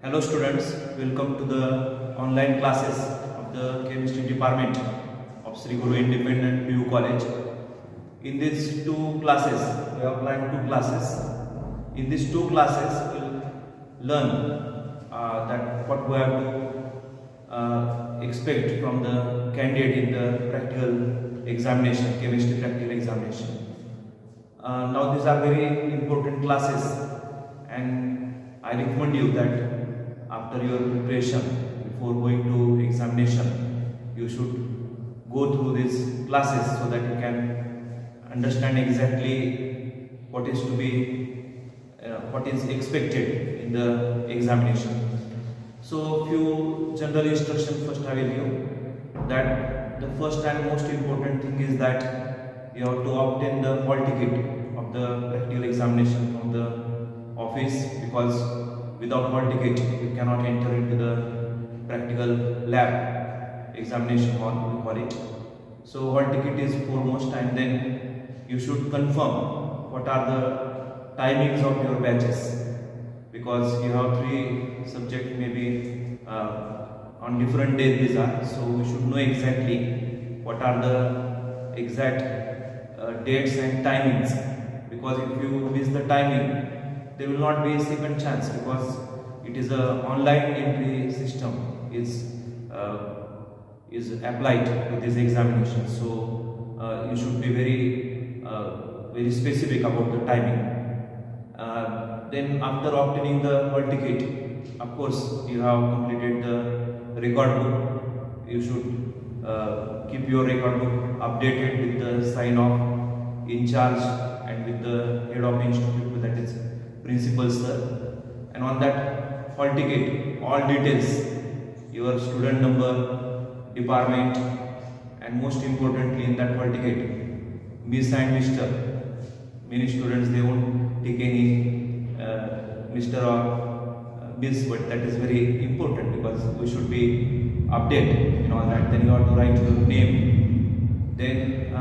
Hello students, welcome to the online classes of the chemistry department of Sri Guru Independent PU College. In these two classes, we have planned two classes. In these two classes, we will learn that what we have to expect from the candidate in the practical examination, chemistry practical examination. Now these are very important classes, and I recommend you that after your preparation, before going to examination, you should go through these classes so that you can understand exactly what is to be what is expected in the examination. So few general instructions first I will give. That the first and most important thing is that you have to obtain the hall ticket of the practical examination from the office, because without hall ticket you cannot enter into the practical lab examination hall, we call it. So hall ticket is foremost, and then you should confirm what are the timings of your batches, because you have three subjects maybe on different days these are, so we should know exactly what are the exact dates and timings, because if you miss the timing there will not be a second chance, because it is a online entry system is applied to this examination. So you should be very specific about the timing. Then after obtaining the hall ticket, of course you have completed the record book. You should keep your record book updated with the sign of in charge and with the head of institute, that is principal sir. And on that hall ticket, all details, your student number, department, and most importantly in that hall ticket, Miss and Mr. Many students they won't take any Mr. or Miss, but that is very important because we should be updated in all that. Then you have to write your name. Then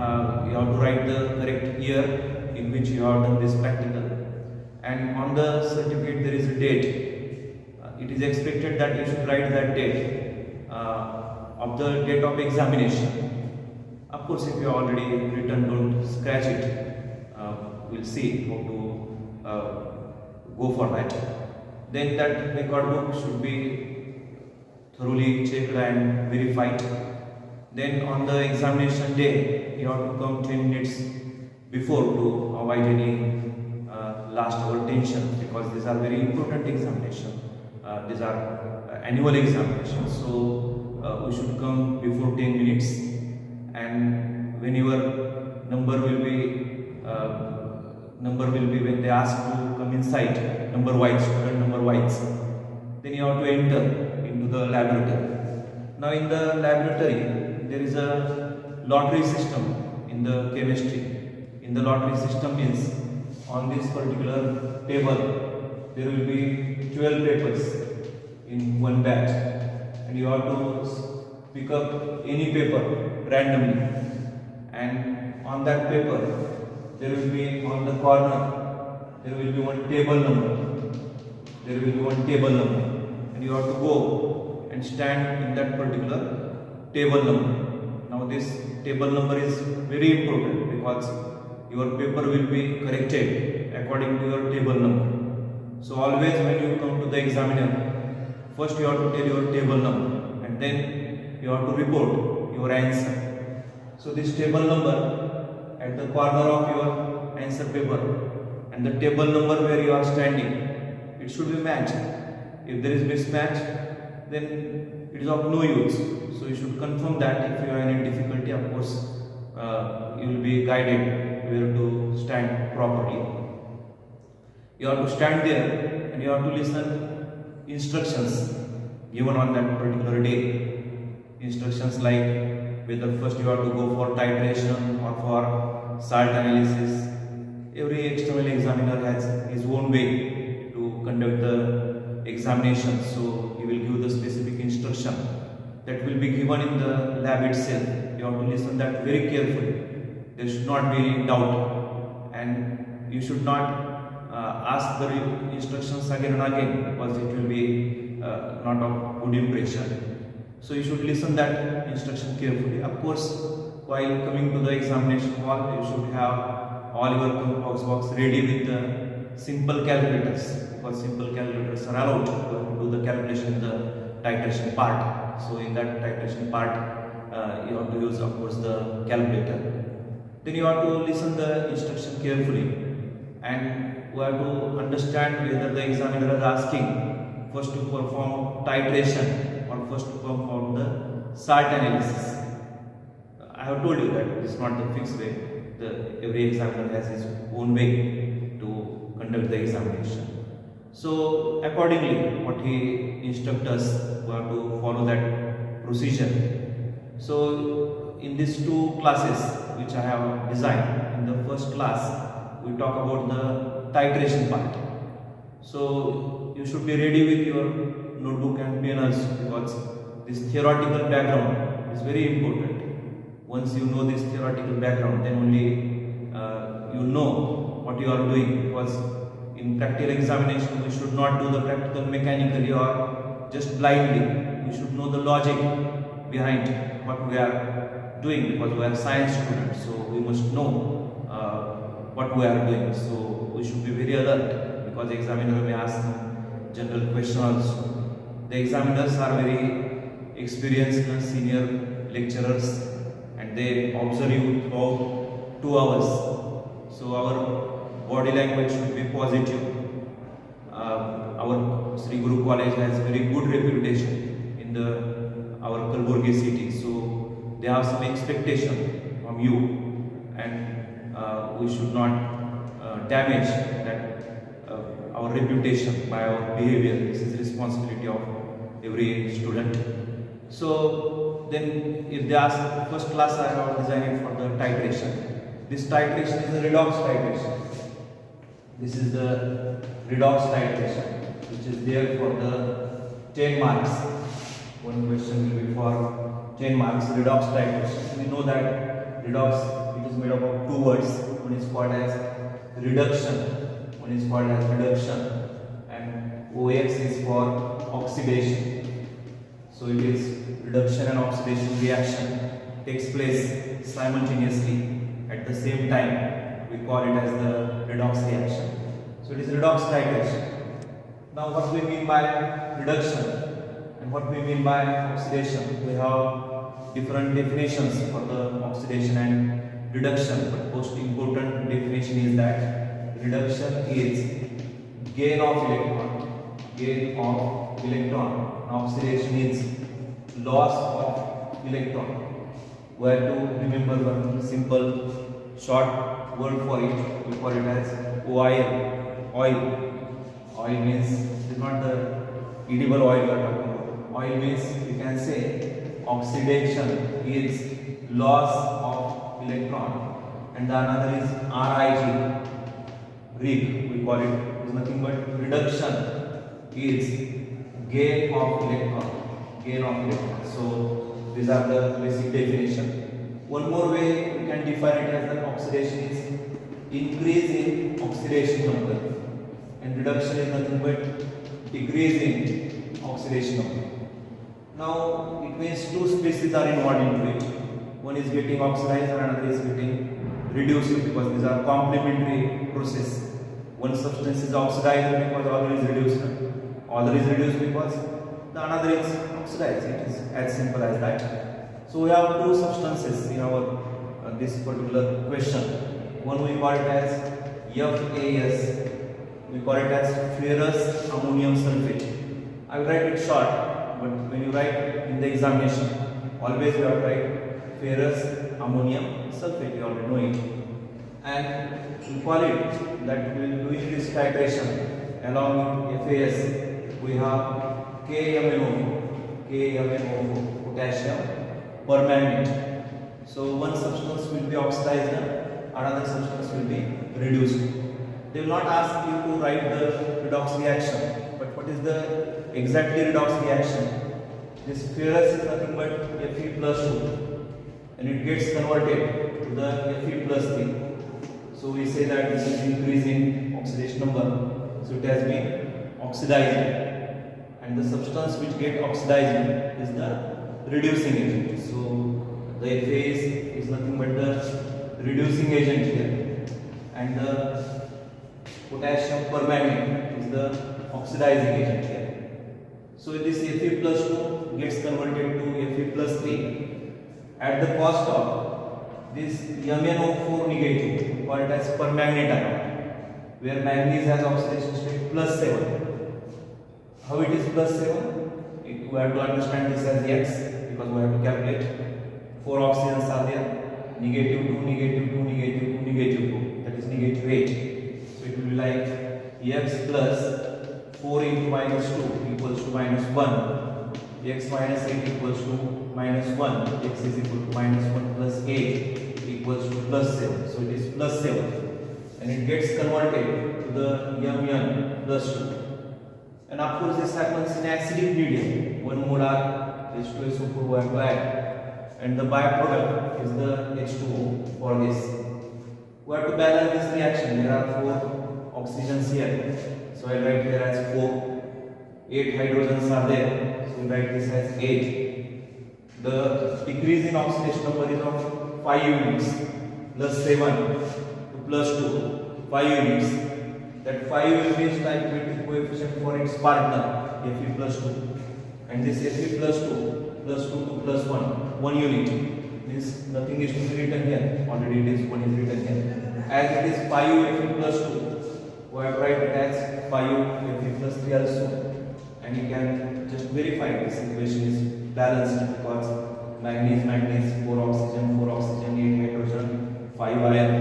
you have to write the correct year in which you have done this practical. And on the certificate there is a date. It is expected that you should write that date of the date of examination. Of course, if you have already written, don't scratch it. We'll see how to go for that. Then that record book should be thoroughly checked and verified. Then on the examination day, you have to come 10 minutes before to avoid any last hour tension, because these are very important examination. These are annual examinations, so we should come before 10 minutes. And when your number will be when they ask to come inside, number wise, student number wise, then you have to enter into the laboratory. Now in the laboratory there is a lottery system in the chemistry. In the lottery system means, on this particular table there will be 12 papers in one batch, and you have to pick up any paper randomly, and on that paper there will be on the corner there will be one table number, and you have to go and stand in that particular table number. Now this table number is very important, because your paper will be corrected according to your table number. So always when you come to the examiner, first you have to tell your table number, and then you have to report your answer. So this table number at the corner of your answer paper and the table number where you are standing, it should be matched. If there is mismatch, then it is of no use. So you should confirm that. If you have any difficulty, of course you will be guided where to stand properly. You have to stand there and you have to listen instructions given on that particular day. Instructions like whether first you have to go for titration or for salt analysis. Every external examiner has his own way to conduct the examination, so he will give the specific instruction that will be given in the lab itself. You have to listen that very carefully. There should not be any doubt, and you should not ask the instructions again and again, because it will be not of good impression. So you should listen that instruction carefully. Of course, while coming to the examination hall, you should have all your box ready with the simple calculators, because simple calculators are allowed to do the calculation in the titration part. So in that titration part, you have to use, of course, the calculator. Then you have to listen the instruction carefully, and you have to understand whether the examiner is asking first to perform titration or first to perform the SAT analysis. I have told you that it's not the fixed way. Every examiner has his own way to conduct the examination. So accordingly, what he instructs us, we have to follow that procedure. So in these two classes which I have designed, in the first class we talk about the titration part. So you should be ready with your notebook and pen also, because this theoretical background is very important. Once you know this theoretical background, then only you know what you are doing, because in practical examination we should not do the practical mechanically or just blindly. We should know the logic behind what we are doing, because we are science students, so we must know what we are doing. So we should be very alert, because the examiner may ask some general question also. The examiners are very experienced senior lecturers, and they observe you throughout 2 hours. So our body language should be positive. Our Sri Guru College has very good reputation in our Kalburgi city. So they have some expectation from you, and we should not damage that our reputation by our behavior. This is responsibility of every student. So then if they ask, first class I have designed for the titration. This titration is the redox titration. This is the redox titration, which is there for the 10 marks. One question will be for 10 marks, redox titration. We know that redox, it is made up of 2 words. One is called as reduction, one is called as reduction, and OX is for oxidation. So it is reduction and oxidation reaction takes place simultaneously at the same time. We call it as the redox reaction. So it is redox titration. Now what we mean by reduction and what we mean by oxidation, we have different definitions for the oxidation and reduction, but most important definition is that reduction is gain of electron, and oxidation is loss of electron. We have to remember one simple short word for it. We call it as oil. Oil means it is not the edible oil we are talking about. Oil means you can say oxidation is loss of electron, and the another is Rig. We call it is nothing but reduction is gain of electron. So these are the basic definition. One more way we can define it as the oxidation is increase in oxidation number, and reduction is nothing but decrease in oxidation number. Now it means 2 species are involved into it. One is getting oxidized and another is getting reduced, because these are complementary process. One substance is oxidized because other is reduced. Other is reduced because the another is oxidized. It is as simple as that. So we have 2 substances in our this particular question. One we call it as FAS. We call it as ferrous ammonium sulfate. I will write it short, but when you write in the examination, always you have to write ferrous ammonium sulfate. You already know it. And we call it that we will doing this titration along with FAS. We have KMnO4, potassium permanganate. So one substance will be oxidized, another substance will be reduced. They will not ask you to write the redox reaction, but what is the exactly redox reaction? This ferrous is nothing but Fe plus 2, and it gets converted to the Fe plus 3. So we say that this is increase in oxidation number. So it has been oxidized, and the substance which get oxidizing is the reducing agent. So the Fa is nothing but the reducing agent here, and the potassium permanganate is the oxidizing agent here. So this Fe plus 2 gets converted to Fe plus 3 at the cost of this MnO4 negative, called as permanganate ion, where manganese has oxidation state plus 7. How it is plus 7? We have to understand this as X, because we have to calculate 4 oxygens are there, negative 2, negative 2, negative 2, negative 2, that is negative 8. So it will be like X plus 4 into minus 2 equals to minus 1, X minus 8 equals to minus 1, X is equal to minus 1 plus 8 equals to plus 7. So it is plus 7, and it gets converted to the Mn plus 2. And of course this happens in acidic medium, 1 molar H2SO4 we have to add, and the byproduct is the H2O for this. We have to balance this reaction. There are 4 oxygens here, so I write here as 4, 8 hydrogens are there, so we write this as 8. The decrease in oxidation number is of 5 units, plus 7 to plus 2, 5 units. That 5 will be stoichiometric coefficient for its partner, Fe plus 2. And this Fe plus 2, plus 2 to plus 1, 1 unit. Means nothing is to be written here, already it is 1 is written here. As it is 5 Fe plus 2, we have to write it as 5 Fe plus 3 also. And you can just verify this equation is balanced, because manganese, 4 oxygen, 8 hydrogen, 5 iron,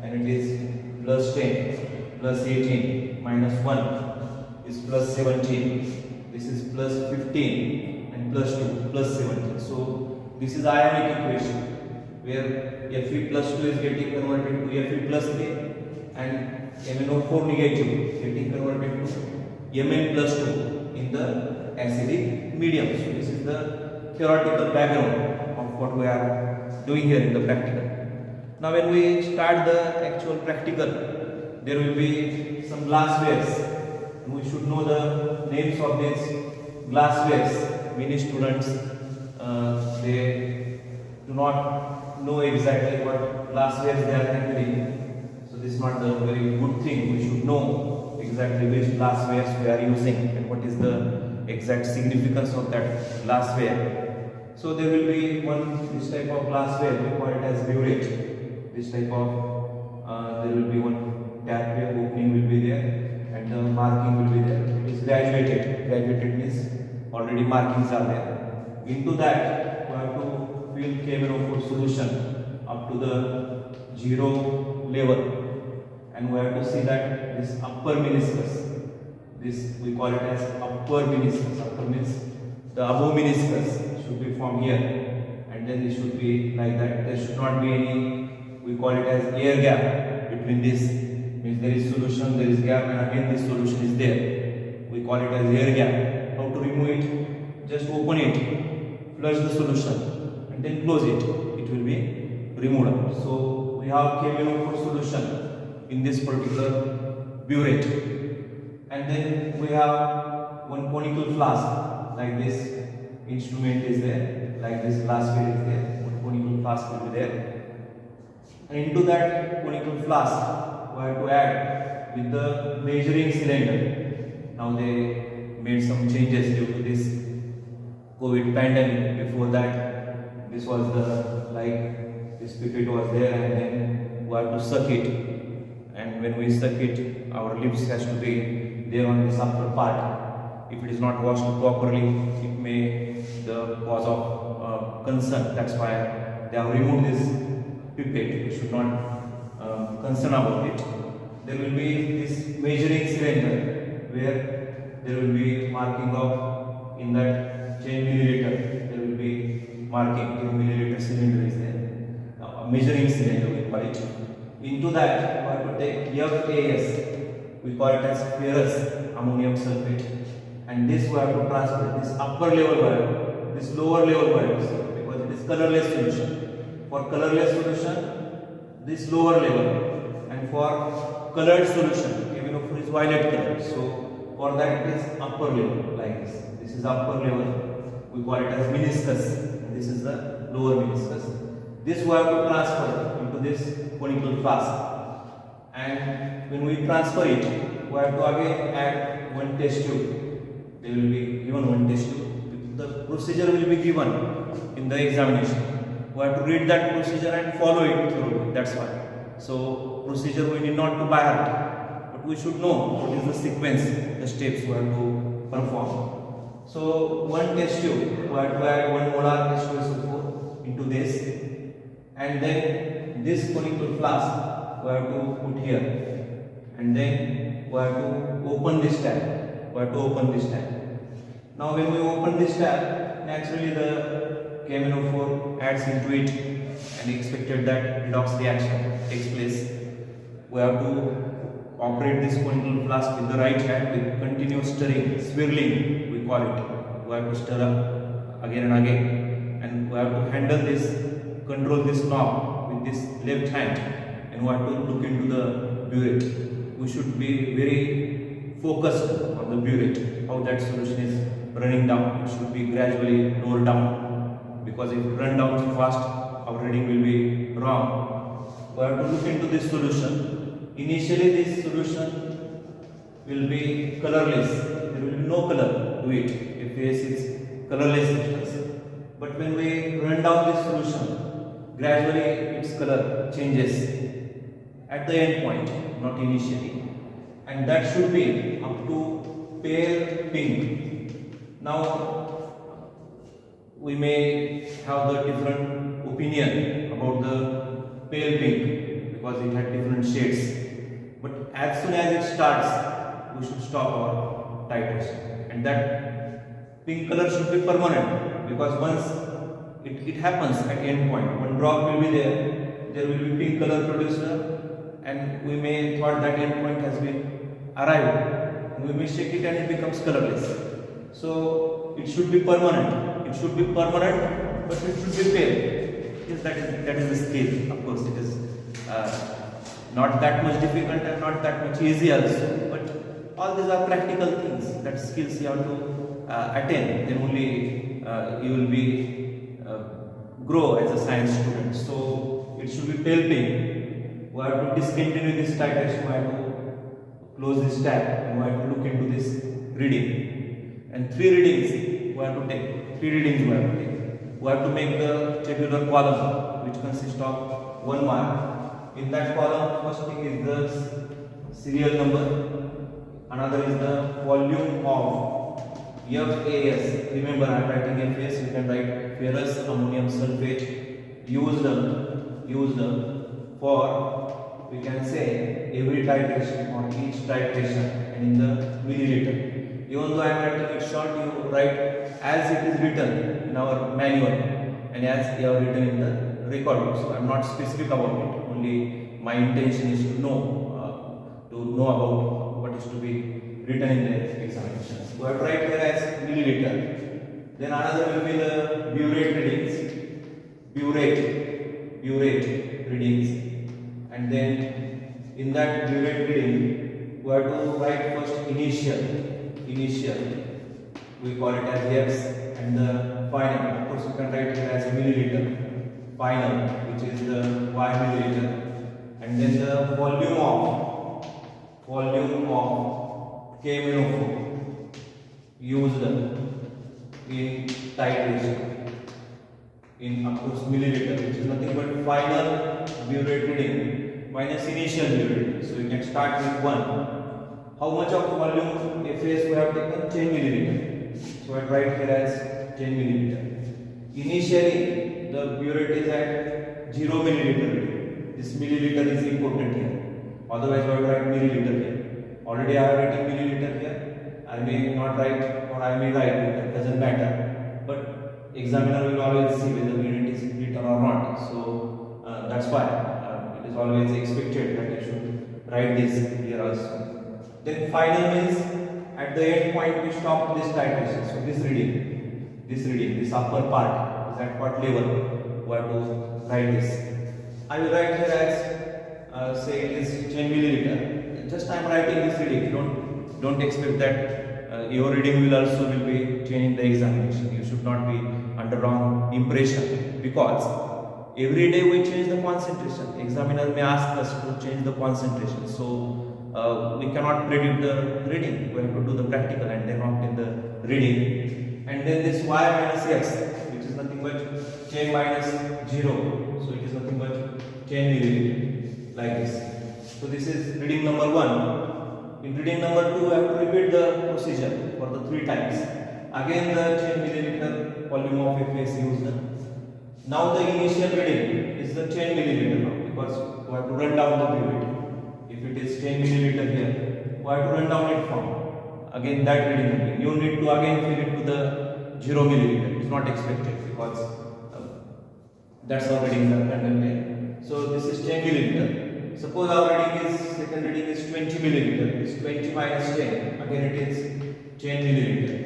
and it is plus 10. Plus 18 minus 1 is plus 17. This is plus 15 and plus 2 plus 17. So this is ionic equation where Fe plus 2 is getting converted to Fe plus 3 and MnO4 negative getting converted to Mn plus 2 in the acidic medium. So this is the theoretical background of what we are doing here in the practical. Now when we start the actual practical, there will be some glasswares. We should know the names of these glasswares. Many students they do not know exactly what glasswares they are handling. So this is not the very good thing. We should know exactly which glasswares we are using and what is the exact significance of that glassware. So there will be this type of glassware, we call it as burette. This type of there will be one tap where opening will be there and the marking will be there. It is graduated. Graduated means already markings are there. Into that we have to fill KMnO4 solution up to the 0 level, and we have to see that this upper meniscus, this we call it as upper meniscus. Upper means the above meniscus should be from here, and then it should be like that. There should not be any, we call it as air gap between this. Means there is solution, there is gap, and again this solution is there. We call it as air gap. How to remove it? Just open it, flush the solution, and then close it. It will be removed. So we have KMnO4 solution in this particular burette, and then we have one conical flask like this. Instrument is there, like this glassware is there. One conical flask will be there, and into that conical flask we have to add with the measuring cylinder. Now they made some changes due to this COVID pandemic. Before that, this was the this pipette was there, and then we have to suck it. And when we suck it, our lips has to be there on this upper part. If it is not washed properly, it may the cause of concern. That's why they have removed this pipette. We should not concern about it. There will be this measuring cylinder where there will be marking of in that 10 milliliter. There will be marking 10 milliliter cylinder is there. Now, a measuring cylinder we call it. Into that we have to take FAS. We call it as ferrous ammonium sulfate, and this we have to transfer this upper level wire, this lower level wire, because it is colorless solution. For colorless solution, this lower level, and for colored solution, KMnO4 is violet color. So for that it is upper level like this. This is upper level. We call it as meniscus. And this is the lower meniscus. This we have to transfer into this conical flask. And when we transfer it, we have to again add one test tube. They will be given one test tube. The procedure will be given in the examination. We have to read that procedure and follow it through. That's why. So procedure we need not to by heart, but we should know what is the sequence, the steps we have to perform. So one test tube, we have to add 1 molar H2SO4 into this, and then this conical flask we have to put here, and then we have to open this tab. We have to open this tab. Now when we open this tab, naturally the KMnO4 adds into it, and expected that redox reaction takes place. We have to operate this conical flask with the right hand with continuous stirring, swirling we call it. We have to stir up again and again, and we have to handle this, control this knob with this left hand, and we have to look into the burette. We should be very focused on the burette, how that solution is running down. It should be gradually lower down, because if it run down too fast, our reading will be wrong. We have to look into this solution. Initially this solution will be colorless. There will be no color to it. FAS is colorless substance. But when we run down this solution, gradually its color changes at the end point, not initially. And that should be up to pale pink. Now we may have the different opinion about the pale pink because it had different shades. But as soon as it starts, we should stop our titration. And that pink color should be permanent, because once it happens at end point, one drop will be there will be pink color produced, and we may thought that end point has been arrived. We may shake it and it becomes colorless. So it should be permanent. It should be permanent, but it should be pale. Yes, that is the skill. Of course, it is not that much difficult and not that much easy also. But all these are practical things, that skills you have to attain. Then only you will be grow as a science student. So it should be pale pink. We have to discontinue this titration. We have to close this tab, and we have to look into this reading. And 3 readings we have to take. 3 readings we have to take. We have to make the tabular column, which consists of 1 mark. In that column, first thing is the serial number. Another is the volume of FAS. Remember, I am writing FAS. You can write ferrous ammonium sulfate used for, we can say, every titration or each titration, and in the milliliter. Even though I am writing it short, you write as it is written in our manual and as you have written in the record book. So I am not specific about it. Only my intention is to know about what is to be written in the examinations. We have to write here as milliliter. Then another will be the burette readings. Burette readings. And then in that burette reading, we have to write first initial. We call it as X, and the final. Of course, you can write it as milliliter. Final, which is the Y milliliter. And then the volume of KMnO4 used in titration in, of course, milliliter, which is nothing but final burette reading minus initial burette reading. So you can start with 1. How much of volume FAS we have taken? 10 milliliter. So I write here as 10 milliliter. Initially, the burette is at 0 milliliter. This milliliter is important here. Otherwise, I will write milliliter here. Already I have written milliliter here. I may not write, or I may write. It doesn't matter. But examiner will always see whether burette is written or not. So that's why it is always expected that you should write this here also. Then final means at the end point we stop this titration. So this reading, this upper part is at what level? We have to write this. I will write here as say it is 10 milliliter. Just I am writing this reading. You don't don't expect that your reading will also will be changing the examination. You should not be under wrong impression, because every day we change the concentration. Examiner may ask us to change the concentration, so we cannot predict the reading. We have to do the practical and then obtain the reading. And then this y minus x, which is nothing but 10 minus 0, so it is nothing but 10 milliliter, like this. So this is reading number 1. In reading number 2, I have to repeat the procedure for the 3 times. Again the 10 milliliter volume of FAS used. Now the initial reading is the 10 milliliter now, because we have to run down the pivot. If it is 10 milliliter here, we have to run down it from. Again that reading will be. You need to again fill it to the 0 milliliter. It's not expected, because that's how readings are handled. So this is 10 milliliter. Suppose our reading is, second reading is 20 milliliter. It's 20 minus 10. Again it is 10 milliliter.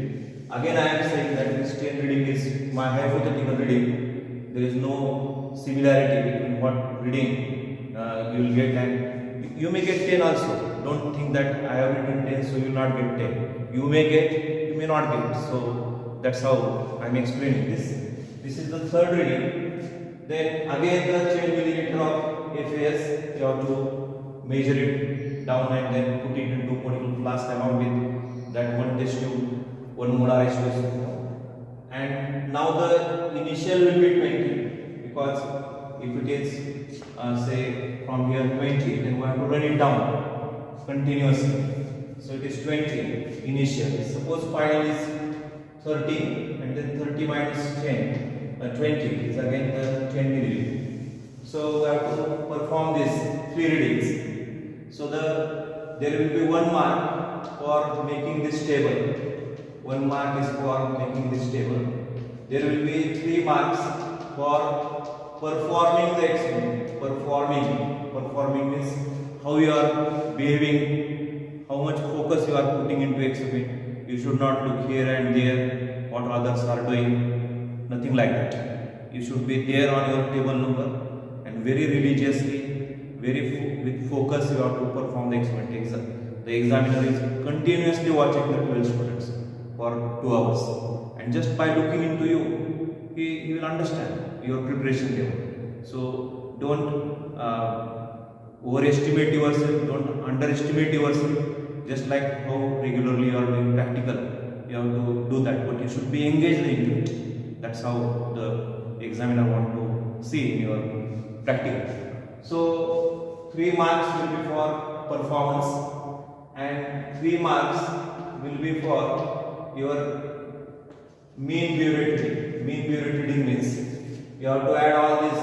Again I am saying that this 10 reading is my hypothetical reading. There is no similarity between what reading you will get, and you may get 10 also. Don't think that I have written 10 so you will not get 10. You may get, you may not get. So that's how I am explaining this. This is the third reading. Then again the 10 milliliter of FAS, you have to measure it down and then put it into conical flask along with that one test tube, one molar H2SO4. And now the initial will be 20, because if it is say from here 20, then we have to run it down continuously. So it is 20 initial. Suppose final is 30, and then 30 minus 10, 20 is again the 10 milliliter. So we have to perform these 3 readings. So there will be 1 mark for making this table. 1 mark is for making this table. There will be 3 marks for performing the experiment. Performing means how you are behaving, how much focus you are putting into experiment. You should not look here and there what others are doing. Nothing like that. You should be there on your table number, and very religiously, with focus, you have to perform the experiment. The examiner is continuously watching the 12 students for 2 hours, and just by looking into you, he will understand your preparation level. So don't overestimate yourself, don't underestimate yourself. Just like how regularly you are doing practical, you have to do that, but you should be engaged into it. That's how the examiner want to see in your practical. So 3 marks will be for performance, and 3 marks will be for your mean burette reading. Mean burette reading means you have to add all this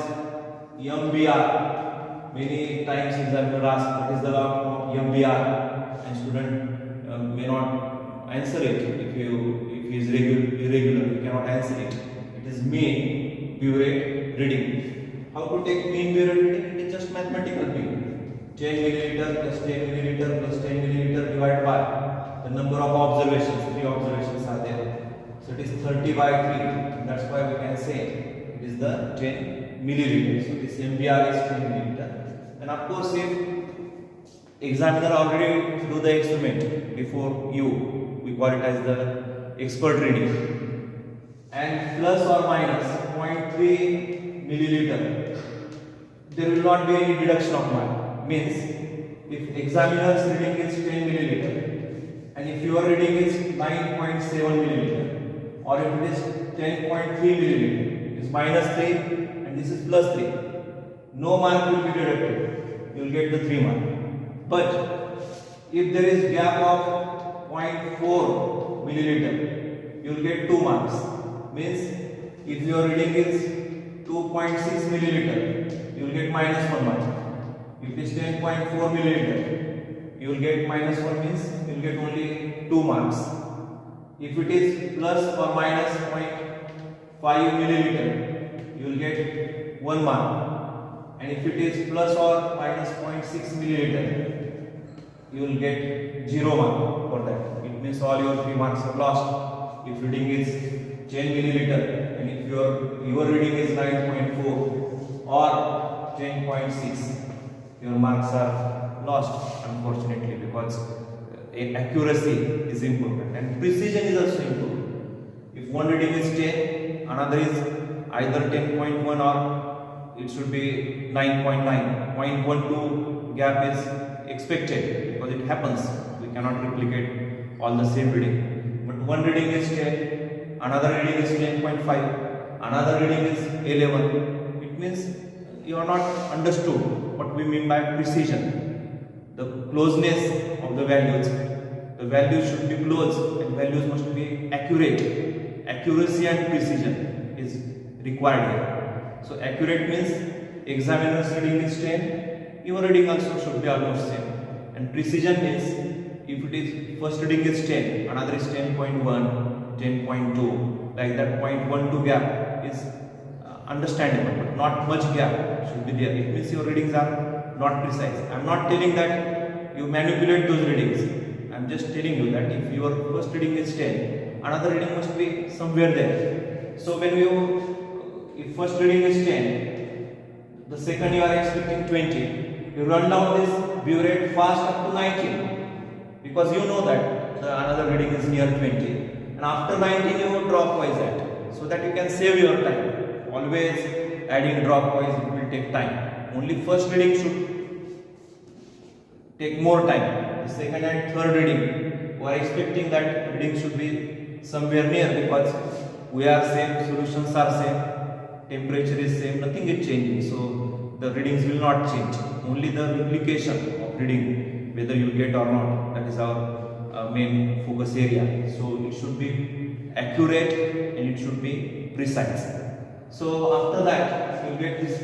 MBR. Many times examiner asks what is the log of MBR, and student may not answer it. If he is irregular, he cannot answer it. It is mean burette reading. How to take mean burette reading? It is just mathematical mean. 10 milliliter plus 10 milliliter plus 10 milliliter divided by the number of observations. 3 observations are there. So it is 30 by 3. That's why we can say it is the 10 milliliter. So this MBR is 10 milliliter. And of course, if examiner already do the experiment before you, we call it as the expert reading, and plus or minus 0.3 milliliter, there will not be any deduction of mark. Means if examiner's reading is 10 milliliter and if your reading is 9.7 milliliter, or if it is 10.3 milliliter, it is minus 3 and this is plus 3, no mark will be deducted. You will get the 3 mark. But if there is gap of 0.4 milliliter, you will get 2 marks. Means if your reading is 2.6 milliliter, you will get minus 1 mark. If it is 10.4 milliliter, you will get minus 1, means you will get only 2 marks. If it is plus or minus 0.5 milliliter, you will get 1 mark. And if it is plus or minus 0.6 milliliter, you will get 0 mark for that. It means all your 3 marks are lost. If reading is 10 milliliter and if your reading is 9.4 or 10.6, your marks are lost, unfortunately, because accuracy is important and precision is also important. If one reading is 10, another is either 10.1 or it should be 9.9. 0.12 gap is expected because it happens. We cannot replicate all the same reading. But one reading is 10, another reading is 10.5, another reading is 11. It means you are not understood what we mean by precision. The closeness of the values. The values should be close and values must be accurate. Accuracy and precision is required here. So accurate means examiner's reading is 10, your reading also should be almost same. And precision means if it is first reading is 10, another is 10.1, 10.2, like that 0.12 gap is understandable, but not much gap should be there. It means your readings are not precise. I am not telling that you manipulate those readings. I am just telling you that if your first reading is 10, another reading must be somewhere there. So when if first reading is 10, the second you are expecting 20, you run down this burette fast up to 19 because you know that the another reading is near 20, and after 19 you drop wise that, so that you can save your time. Always adding drop wise, it will take time. Only first reading should take more time. The second and third reading, we are expecting that reading should be somewhere near because we are same, solutions are same, temperature is same, nothing is changing. So the readings will not change. Only the replication of reading, whether you get or not, that is our main focus area. So it should be accurate and it should be precise. So after that, you will get this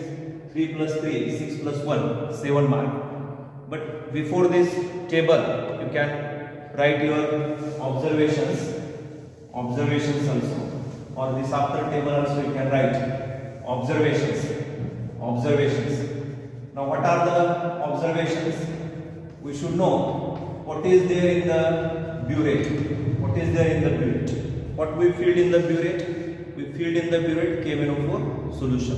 3 plus 3, 6 plus 1, 7 mark. But before this table, you can write your observations also. Or this after table also you can write observations. Now what are the observations? We should know what is there in the burette. What we filled in the burette? We filled in the burette KMnO4 solution.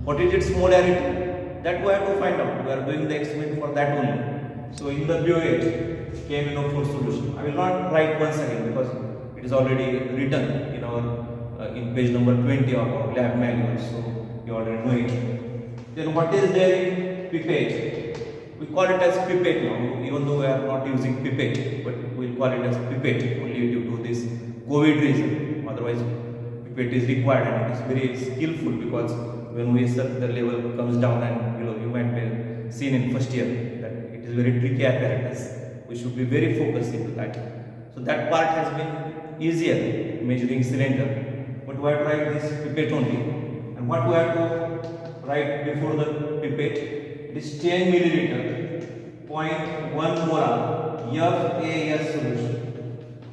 What is its molarity? That we have to find out. We are doing the experiment for that only. So in the burette KMnO4 solution. I will not write once again because it is already written in our in page number 20 of our lab manual. So you already know it. Then what is there in pipette? We call it as pipette now, even though we are not using pipette, but we will call it as pipette only due to this COVID reason. Otherwise, pipette is required and it is very skillful because when we set the level comes down and you might be seen in first year that it is very tricky apparatus. We should be very focused into that. So that part has been easier measuring cylinder. But we have to write this pipette only. And what we have to write before the pipette? It is 10 milliliter, 0.1 molar FAS solution.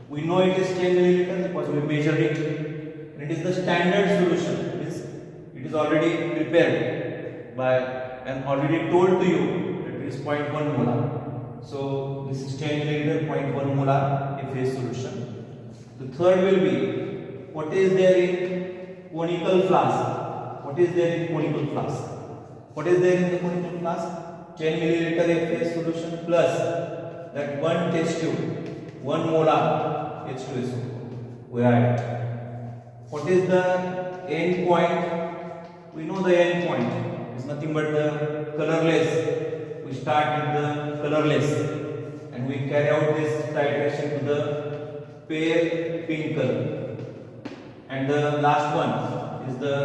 We know it is 10 milliliter because we measured it. And it is the standard solution. It is already prepared by and already told to you that it is 0.1 molar. So this is 10 milliliter, 0.1 molar FAS solution. The third will be what is there in conical flask. What is there in conical flask? What is there in the conical flask? 10 milliliter FAS solution plus that one test tube, 1 molar H2SO. We add it. What is the end point? We know the end point is nothing but the colorless. We start with the colorless and we carry out this titration to the pale pink color. And the last one is the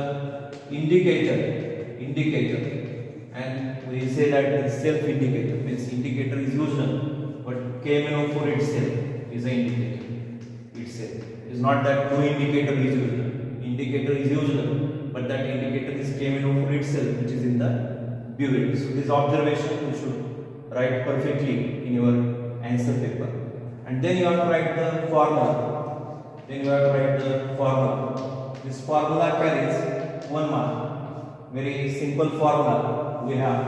indicator. And we say that it is self-indicator, means indicator is usual, but KMnO4 itself is an indicator itself. It is not that no indicator is usual. Indicator is usual, but that indicator is KMnO4 itself, which is in the burette. So this observation you should write perfectly in your answer paper. And then you have to write the formula. This formula carries 1 mark. Very simple formula we have.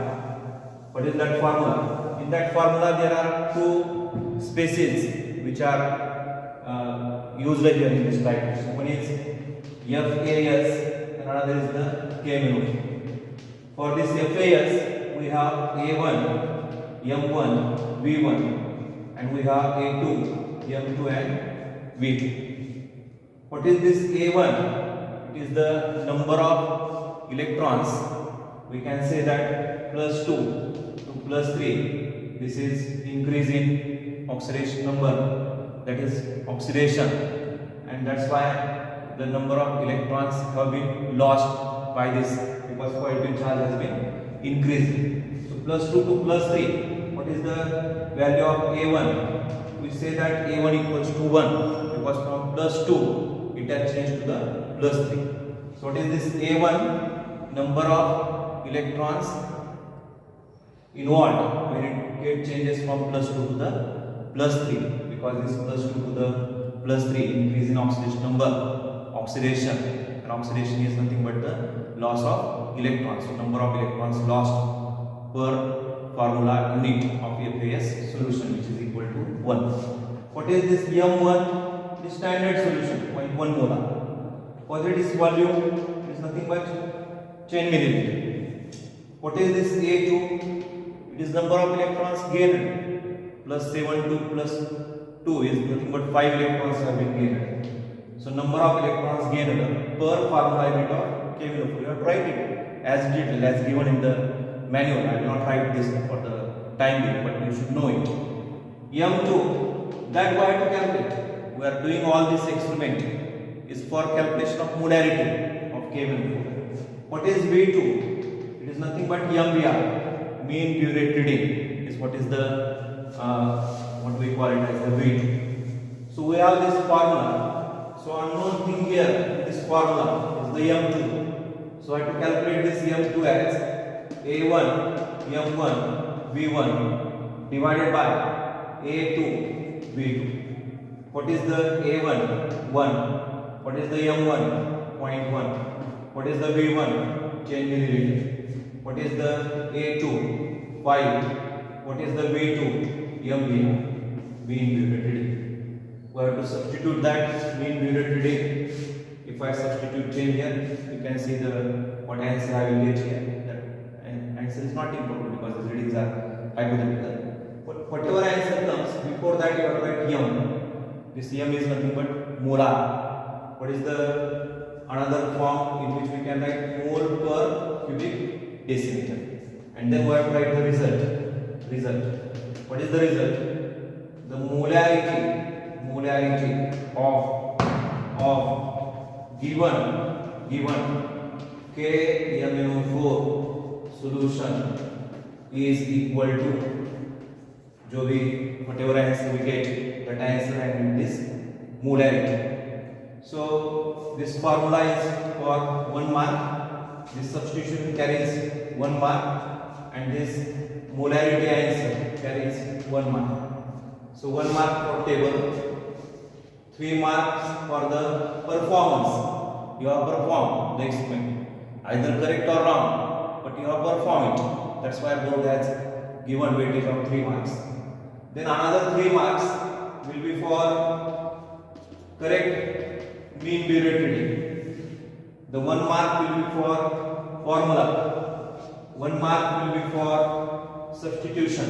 What is that formula? In that formula there are 2 species which are used here in this titration. One is FAS and another is the KMnO4. For this FAS we have A1, M1, V1 and we have A2, M2 and V2. What is this A1? It is the number of electrons. We can say that +2 to +3. This is increase in oxidation number, that is oxidation, and that's why the number of electrons have been lost by this, because positive charge has been increasing. So +2 to +3. What is the value of A1? We say that A1 equals to 1, because from +2 it has changed to the +3. So what is this A1? Number of electrons involved when it changes from +2 to the +3, because this +2 to the +3 increase in oxidation number, oxidation, and oxidation is nothing but the loss of electrons. So number of electrons lost per formula unit of FAS solution, which is equal to 1. What is this M1? The standard solution, 0.1 molar. What is this volume? It is nothing but 10 milliliter. What is this A2? It is number of electrons gained. +7 to +2 is nothing but 5 electrons have been gained. So number of electrons gained per formula unit of chemical. You have to write it as detailed as given in the manual. I will not write this for the time being, but you should know it. M2, that we have to calculate. We are doing all this experiment is for calculation of molarity of chemical. What is V2? It is nothing but MBR, mean burette reading, is what is the what we call it as the V2. So we have this formula. So unknown thing here, this formula is the M2. So I have to calculate this M2 as A1 M1 V1 divided by A2 V2. What is the A1? 1. What is the M1? 0.1. What is the V1? 10 milliliter. What is the A2? 5. What is the V2? MBR, mean burette reading. We have to substitute that mean burette reading. If I substitute 10 here, you can see the what answer I will get here. That answer is not important because the readings are hypothetical. But whatever answer comes, before that you have to write M. This M is nothing but molar. What is the another form in which we can write mole per cubic decimeter? And then we have to write the result. What is the result? The molarity of given KMnO4 solution is equal to जो भी whatever answer we get, that answer and this molarity. So this formula is for 1 mark. This substitution carries 1 mark, and this molarity answer carries 1 mark. So 1 mark for table, 3 marks for the performance. You have performed the experiment, either correct or wrong, but you have performed it. That's why board has given weightage of 3 marks. Then another 3 marks will be for correct mean burette reading. The 1 mark will be for formula, 1 mark will be for substitution,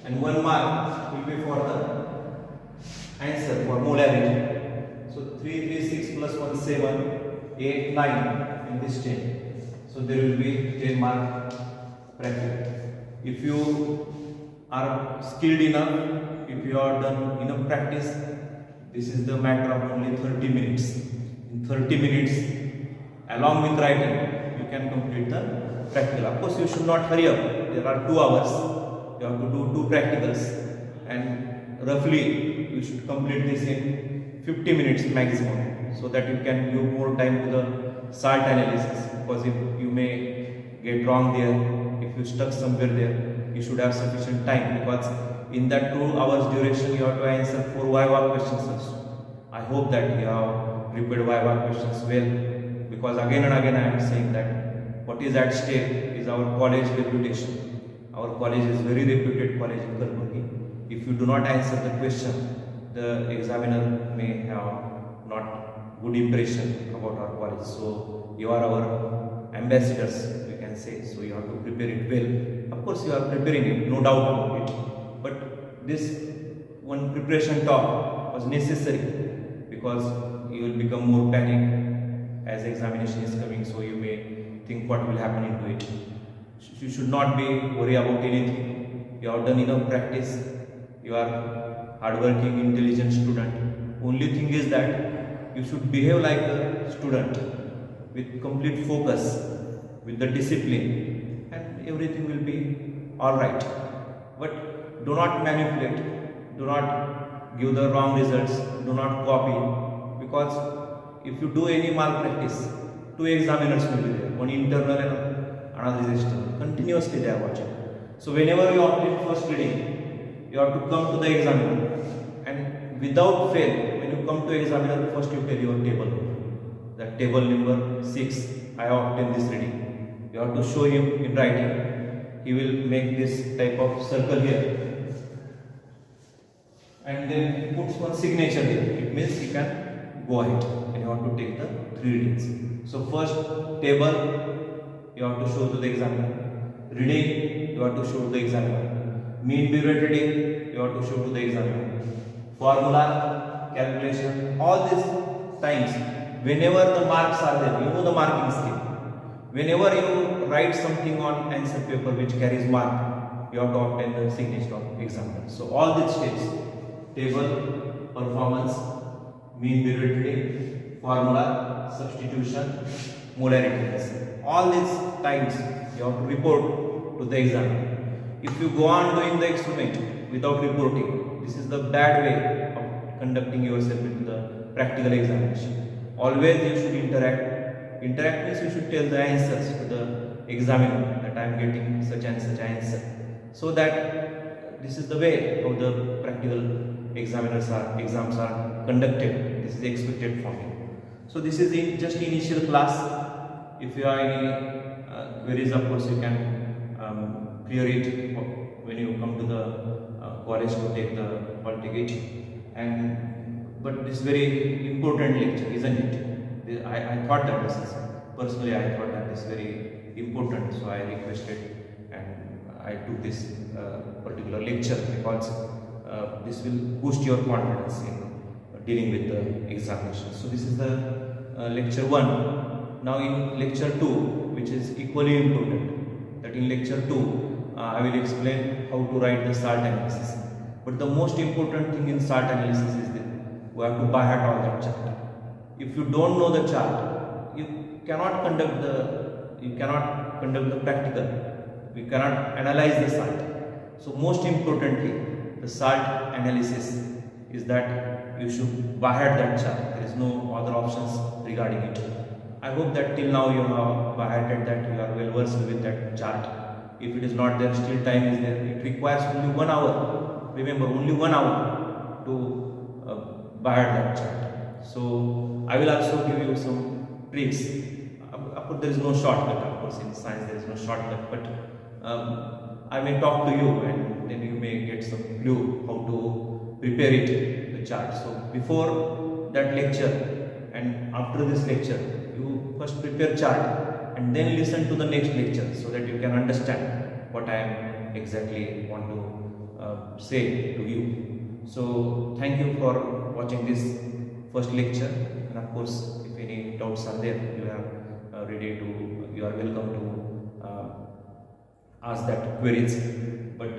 and 1 mark will be for the answer for molarity. So 3, 3, 6 plus 1, 7, 8, 9 in this 10. So there will be 10 mark practical. If you are skilled enough, if you are done enough practice, this is the matter of only 30 minutes. In 30 minutes, along with writing, you can complete the practical. Of course, you should not hurry up. There are 2 hours. You have to do 2 practicals, and roughly you should complete this in 50 minutes maximum, so that you can give more time to the salt analysis. Because if you may get wrong there, if you stuck somewhere there, you should have sufficient time, because in that 2 hours duration you have to answer 4 Viva questions also. I hope that you have prepared Viva questions well, because again and again I am saying that what is at stake is our college reputation. Our college is very reputed college in Kalburgi. If you do not answer the question, the examiner may have not good impression about our college. So you are our ambassadors, we can say. So you have to prepare it well. Of course, you are preparing it, no doubt about it. But this one preparation talk was necessary, because you will become more panic as examination is coming, so you may think what will happen into it. You should not be worried about anything. You have done enough practice. You are hardworking, intelligent student. Only thing is that you should behave like a student with complete focus, with the discipline, and everything will be alright. But do not manipulate, do not give the wrong results, do not copy, because if you do any malpractice, two examiners will be there, one internal and another is external. Continuously they are watching. So whenever you obtain first reading, you have to come to the examiner, and without fail, when you come to examiner, first you tell your table number. That table number 6, I have obtained this reading. You have to show him in writing. He will make this type of circle here, and then he puts one signature here. It means he can go ahead, and you have to take the 3 readings. So first table you have to show to the examiner. Reading you have to show to the examiner. Mean period reading you have to show to the examiner. Formula, calculation, all these times, whenever the marks are there, you know the marking scheme. Whenever you write something on answer paper which carries mark, you have to obtain the signature of examiner. So all these steps, table, performance, mean period reading, formula, substitution, molarity, all these times you have to report to the examiner. If you go on doing the experiment without reporting, this is the bad way of conducting yourself into the practical examination. Always you should interact. Interact means you should tell the answers to the examiner that I am getting such and such answer. So that this is the way how the practical exams are conducted. This is expected from you. So this is just initial class. If you have any queries, of course you can clear it when you come to the college to take the hall ticket. But this is very important lecture, isn't it? I thought that this is, personally I thought that this is very important, so I requested and I took this particular lecture, because this will boost your confidence in dealing with the examination. So this is the lecture 1. Now in lecture 2, which is equally important, that in lecture 2 I will explain how to write the SALT analysis. But the most important thing in SALT analysis is that we have to by heart all that chart. If you don't know the chart, you cannot conduct the practical. You cannot analyze the SALT. So most importantly, the SALT analysis is that you should by heart that chart. There is no other options regarding it. I hope that till now you have by hearted that, you are well versed with that chart. If it is not there, still time is there. It requires only 1 hour. Remember, only 1 hour to by heart that chart. So I will also give you some tricks. Of course, there is no shortcut. Of course, in science there is no shortcut. But I may talk to you, and then you may get some clue how to prepare it, the chart. So before that lecture and after this lecture, you first prepare chart and then listen to the next lecture, so that you can understand what I am exactly want to say to you. So thank you for watching this first lecture, and of course if any doubts are there, you are welcome to ask that queries, but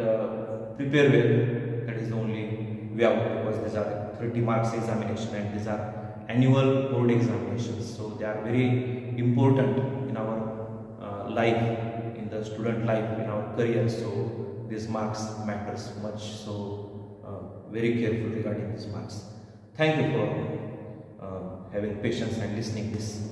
prepare well. That is the only way out, because these are 30 marks examination and these are annual board examinations, so they are very important in our life, in the student life, in our career. So these marks matters much, so very careful regarding these marks. Thank you for having patience and listening this.